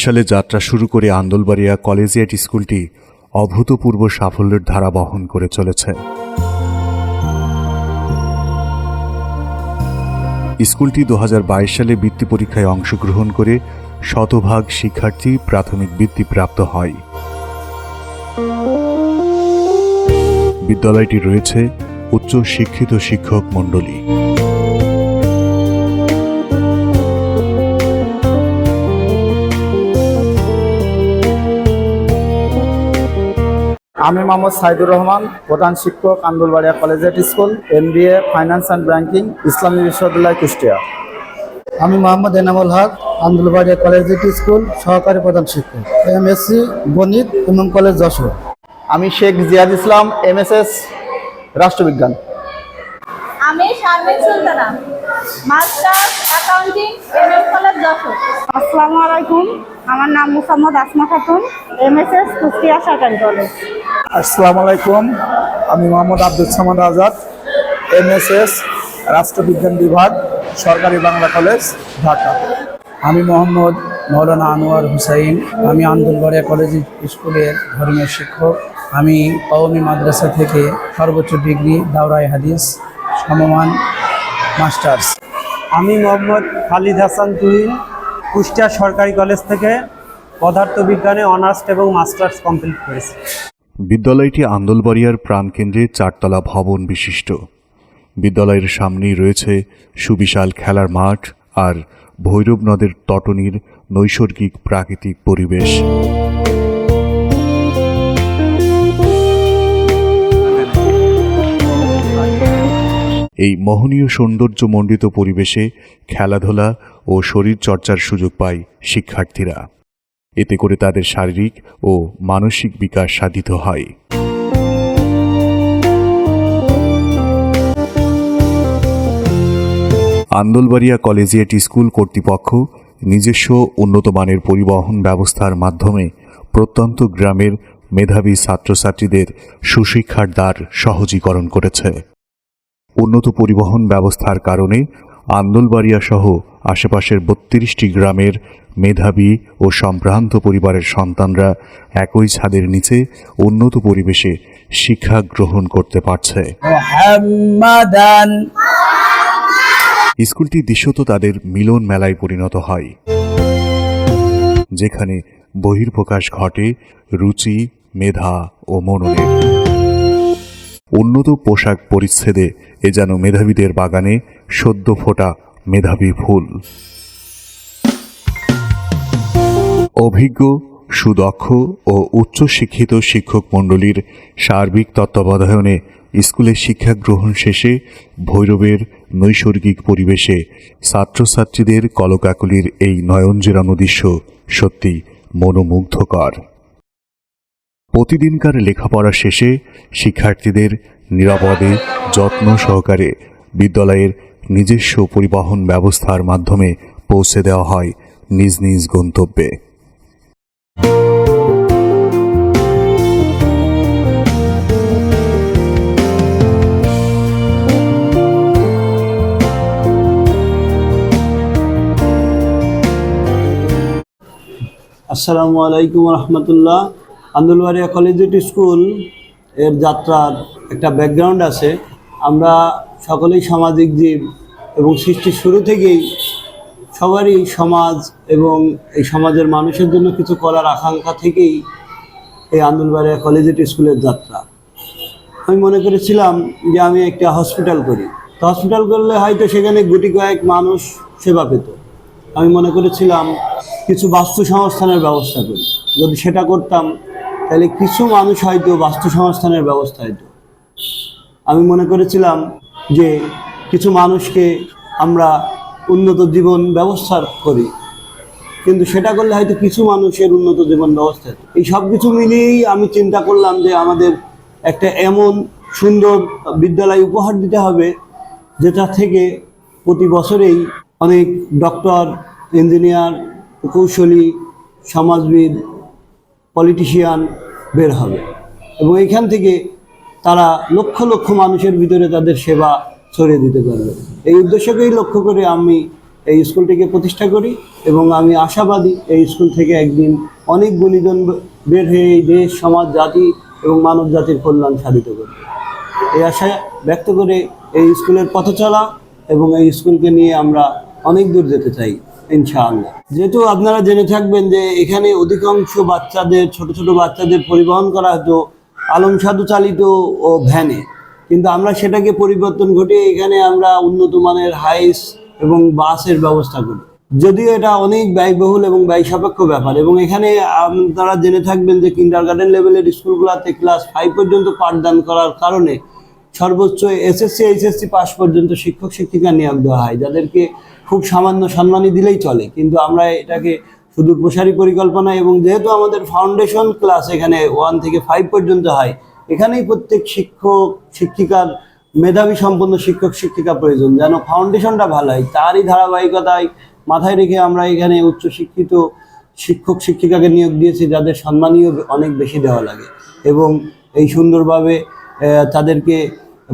সালে যাত্রা শুরু করে আন্দোলবাড়িয়া কলেজিয়েট স্কুলটি অভূতপূর্ব সাফল্যের ধারা বহন করে চলেছে। স্কুলটি 2022 সালে বৃত্তি পরীক্ষায় অংশগ্রহণ করে শতভাগ শিক্ষার্থী প্রাথমিক বৃত্তি প্রাপ্ত হয়। বিদ্যালয়টি রয়েছে উচ্চ শিক্ষিত শিক্ষক মণ্ডলী। আমি মোহাম্মদ সাইদুর রহমান, প্রধান শিক্ষক, Andolbaria collegiate school, MBA finance and banking, Islami বিশ্ববিদ্যালয়, কুষ্টিয়া। আমি মোহাম্মদ এনামুল হক, আন্দোলবাড়িয়া কলেজিয়েট স্কুল সহকারী প্রধান শিক্ষক, MSc গণিত এবং কলেজ যশোর। আমি শেখ জিয়াদ ইসলাম, MSS রাষ্ট্রবিজ্ঞান। আমি Sharmin Sultana, masters accounting, MM college Jessore. আসসালামু আলাইকুম, আমার নাম মুসাম্মদ আসমা খাতুন, MSS কুষ্টিয়া সরকারি কলেজ। আসসালামু আলাইকুম, আমি মোহাম্মদ আব্দুল সামাদ আজাদ, MSS রাষ্ট্রবিজ্ঞান বিভাগ, সরকারি বাংলা কলেজ, ঢাকা। আমি মোহাম্মদ মৌলানা আনোয়ার হুসাইন, আমি আন্দোলবাড়িয়া কলেজ স্কুলের ধর্মীয় শিক্ষক। আমি কওমি মাদ্রাসা থেকে সর্বোচ্চ ডিগ্রি দাওরায়ে হাদিস সমমান মাস্টার্স। আমি মোহাম্মদ খালিদ হাসান তুহিন, কুষ্টিয়া সরকারি কলেজ থেকে পদার্থবিজ্ঞানে অনার্স এবং মাস্টার্স কমপ্লিট করেছি। বিদ্যালয়টি আন্দোলবাড়িয়ার প্রাণকেন্দ্রে 4 তলা ভবন বিশিষ্ট। বিদ্যালয়ের সামনেই রয়েছে সুবিশাল খেলার মাঠ আর ভৈরব নদের তটনীর নৈসর্গিক প্রাকৃতিক পরিবেশ। এই মোহনীয় সৌন্দর্যমণ্ডিত পরিবেশে খেলাধুলা ও শরীরচর্চার সুযোগ পায় শিক্ষার্থীরা। এতে করে তাদের শারীরিক ও মানসিক বিকাশ সাধিত হয়। আন্দোলবাড়িয়া কলেজিয়েট স্কুল কর্তৃপক্ষ নিজস্ব উন্নতমানের পরিবহন ব্যবস্থার মাধ্যমে প্রত্যন্ত গ্রামের মেধাবী ছাত্রছাত্রীদের সুশিক্ষার দ্বার সহজীকরণ করেছে। উন্নত পরিবহন ব্যবস্থার কারণে আন্দোলবাড়িয়া সহ আশেপাশের 32টি গ্রামের মেধাবী ও সম্ভ্রান্ত পরিবারের সন্তানরা একই ছাদের নিচে উন্নত পরিবেশে শিক্ষা গ্রহণ করতে পারছে। স্কুলটি দৃশ্যত তাদের মিলন মেলায় পরিণত হয়, যেখানে বহির্প্রকাশ ঘটে রুচি, মেধা ও মননের। উন্নত পোশাক পরিচ্ছেদে এ যেন মেধাবীদের বাগানে সদ্য ফোটা মেধাবী ফুল। অভিজ্ঞ, সুদক্ষ ও উচ্চশিক্ষিত শিক্ষক মণ্ডলীর সার্বিক তত্ত্বাবধানে স্কুলে শিক্ষা গ্রহণ শেষে ভৈরবের নৈসর্গিক পরিবেশে ছাত্রছাত্রীদের কলকাকলির এই নয়ন জোড়ানো দৃশ্য সত্যি মনোমুগ্ধকর। প্রতিদিনকার লেখাপড়া শেষে শিক্ষার্থীদের নিরাপদে যত্ন সহকারে বিদ্যালয়ের নিজস্ব পরিবহন ব্যবস্থার মাধ্যমে পৌঁছে দেওয়া হয় নিজ নিজ গন্তব্যে। আসসালামু আলাইকুম রহমতুল্লাহ। আন্দোলবাড়িয়া কলেজিয়েট স্কুল এর যাত্রার একটা ব্যাকগ্রাউন্ড আছে। আমরা সকলেই সামাজিক জীব এবং সৃষ্টির শুরু থেকেই সবারই সমাজ এবং এই সমাজের মানুষের জন্য কিছু করার আকাঙ্ক্ষা থেকেই এই আন্দোলবাড়িয়া কলেজিয়েট স্কুলের যাত্রা। আমি মনে করেছিলাম যে আমি একটা হসপিটাল করি, তো হসপিটাল করলে হয়তো সেখানে গুটি কয়েক মানুষ সেবা পেত। আমি মনে করেছিলাম কিছু বাস্তু সংস্থানের ব্যবস্থা করি, যদি সেটা করতাম তাহলে কিছু মানুষ হয়তো বাস্তু সংস্থানের ব্যবস্থা হতো। আমি মনে করেছিলাম যে কিছু মানুষকে আমরা উন্নত জীবন ব্যবস্থা করি, কিন্তু সেটা করলে হয়তো কিছু মানুষের উন্নত জীবন ব্যবস্থা হতো। এই সব কিছু মিলিয়েই আমি চিন্তা করলাম যে আমাদের একটা এমন সুন্দর বিদ্যালয় উপহার দিতে হবে যেটা থেকে প্রতি বছরেই অনেক ডক্টর, ইঞ্জিনিয়ার, প্রকৌশলী, সমাজবিদ, পলিটিশিয়ান বের হবে এবং এইখান থেকে তারা লক্ষ লক্ষ মানুষের ভিতরে তাদের সেবা ছড়িয়ে দিতে পারবে। এই উদ্দেশ্যকেই লক্ষ্য করে আমি এই স্কুলটিকে প্রতিষ্ঠা করি এবং আমি আশাবাদী এই স্কুল থেকে একদিন অনেক গুণীজন বের হয়ে এই দেশ, সমাজ, জাতি এবং মানব জাতির কল্যাণ সাধিত করবে। এই আশা ব্যক্ত করে এই স্কুলের পথ চলা এবং এই স্কুলকে নিয়ে আমরা অনেক দূর যেতে চাই ইনশাআল্লাহ। যেহেতু আপনারা জেনে থাকবেন যে এখানে অধিকাংশ বাচ্চাদের, ছোট ছোট বাচ্চাদের পরিবহন করা হতো আলম সাধু চালিত ও ভ্যানে, কিন্তু আমরা সেটাকে পরিবর্তন ঘটিয়ে এখানে আমরা উন্নত মানের হাইস এবং বাসের ব্যবস্থা করি। যদিও এটা অনেক ব্যয়বহুল এবং ব্যয় সাপেক্ষ ব্যাপার এবং এখানে আপনারা জেনে থাকবেন যে কিন্ডারগার্টেন লেভেলের স্কুলগুলোতে ক্লাস 5 পর্যন্ত পাঠদান করার কারণে সর্বোচ্চ এসএসসি, এইচএসসি পাস পর্যন্ত শিক্ষক শিক্ষিকা নিয়োগ দেওয়া হয়, যাদেরকে খুব সামান্য সম্মানী দিলেই চলে। কিন্তু আমরা এটাকে সুদূর প্রসারী পরিকল্পনা এবং যেহেতু আমাদের ফাউন্ডেশন ক্লাস এখানে 1 থেকে 5 পর্যন্ত হয়, এখানেই প্রত্যেক শিক্ষক শিক্ষিকার মেধাবী সম্পন্ন শিক্ষক শিক্ষিকা প্রয়োজন, যেন ফাউন্ডেশনটা ভালো হয়। তারই ধারাবাহিকতায় মাথায় রেখে আমরা এখানে উচ্চশিক্ষিত শিক্ষক শিক্ষিকাকে নিয়োগ দিয়েছি, যাদের সম্মানীয় অনেক বেশি দেওয়া লাগে এবং এই সুন্দরভাবে তাদেরকে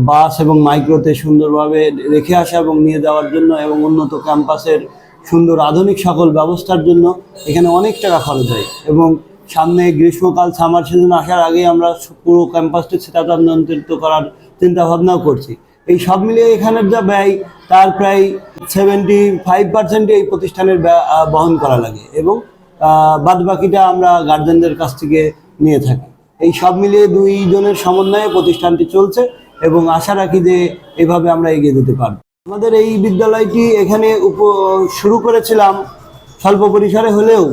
বাস এবং মাইক্রোতে সুন্দরভাবে রেখে আসা এবং নিয়ে যাওয়ার জন্য এবং উন্নত ক্যাম্পাসের সুন্দর আধুনিক সকল ব্যবস্থার জন্য এখানে অনেক টাকা খরচ হয় এবং সামনে গ্রীষ্মকাল, সামার সিজন আসার আগেই আমরা পুরো ক্যাম্পাসটি শীতাতন্ত্রিত করার চিন্তা ভাবনাও করছি। এই সব মিলিয়ে এখানের যা ব্যয় তার প্রায় 75% এই প্রতিষ্ঠানের বহন করা লাগে এবং বাদবাকিটা আমরা গার্জেনদের কাছ থেকে নিয়ে থাকি। এই সব মিলিয়ে দুইজনের সমন্বয়ে প্রতিষ্ঠানটি চলছে এবং আশা রাখি যে এভাবে আমরা এগিয়ে যেতে পারব। আমাদের এই বিদ্যালয়টি এখানে শুরু করেছিলাম স্বল্প পরিসরে হলেও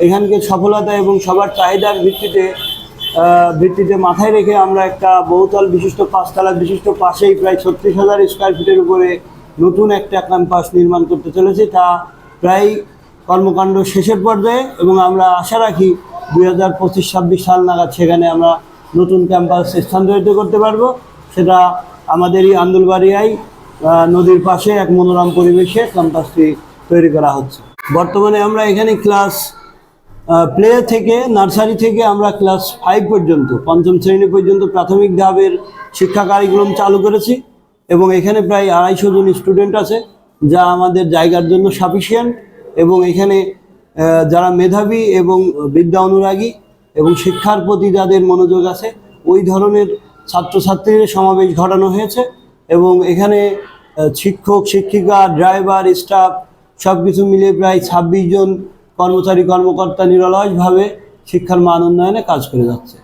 এখানকার সফলতা এবং সবার চাহিদার ভিত্তিতে মাথায় রেখে আমরা একটা বহুতল বিশিষ্ট 5 তলা বিশিষ্ট পাশেই প্রায় 36,000 স্কোয়ার ফিটের উপরে নতুন একটা ক্যাম্পাস নির্মাণ করতে চলেছি। তা প্রায় কর্মকাণ্ড শেষের পর্যায়ে এবং আমরা আশা রাখি 2025-26 সাল নাগাদ সেখানে আমরা নতুন ক্যাম্পাস স্থানান্তরিত করতে পারবো। সেটা আমাদেরই আন্দুলবাড়িয়ায় নদীর পাশে এক মনোরম পরিবেশে ক্যাম্পাসটি তৈরি করা হচ্ছে। বর্তমানে আমরা এখানে ক্লাস প্লে থেকে, নার্সারি থেকে আমরা ক্লাস 5 পর্যন্ত, 5ম শ্রেণী পর্যন্ত প্রাথমিক ধাপের শিক্ষা কারিকুলাম চালু করেছি এবং এখানে প্রায় 250 জন স্টুডেন্ট আছে, যা আমাদের জায়গার জন্য সাফিসিয়েন্ট এবং এখানে যারা মেধাবী এবং বিদ্যা অনুরাগী এবং শিক্ষার প্রতি যাদের মনোযোগ আছে ওই ধরনের ছাত্রছাত্রীদের সমাবেশ ঘটানো হয়েছে এবং এখানে শিক্ষক শিক্ষিকা, ড্রাইভার, স্টাফ সব কিছু মিলিয়ে প্রায় 26 জন কর্মচারী কর্মকর্তা নিরলসভাবে শিক্ষার মান উন্নয়নে কাজ করে যাচ্ছে।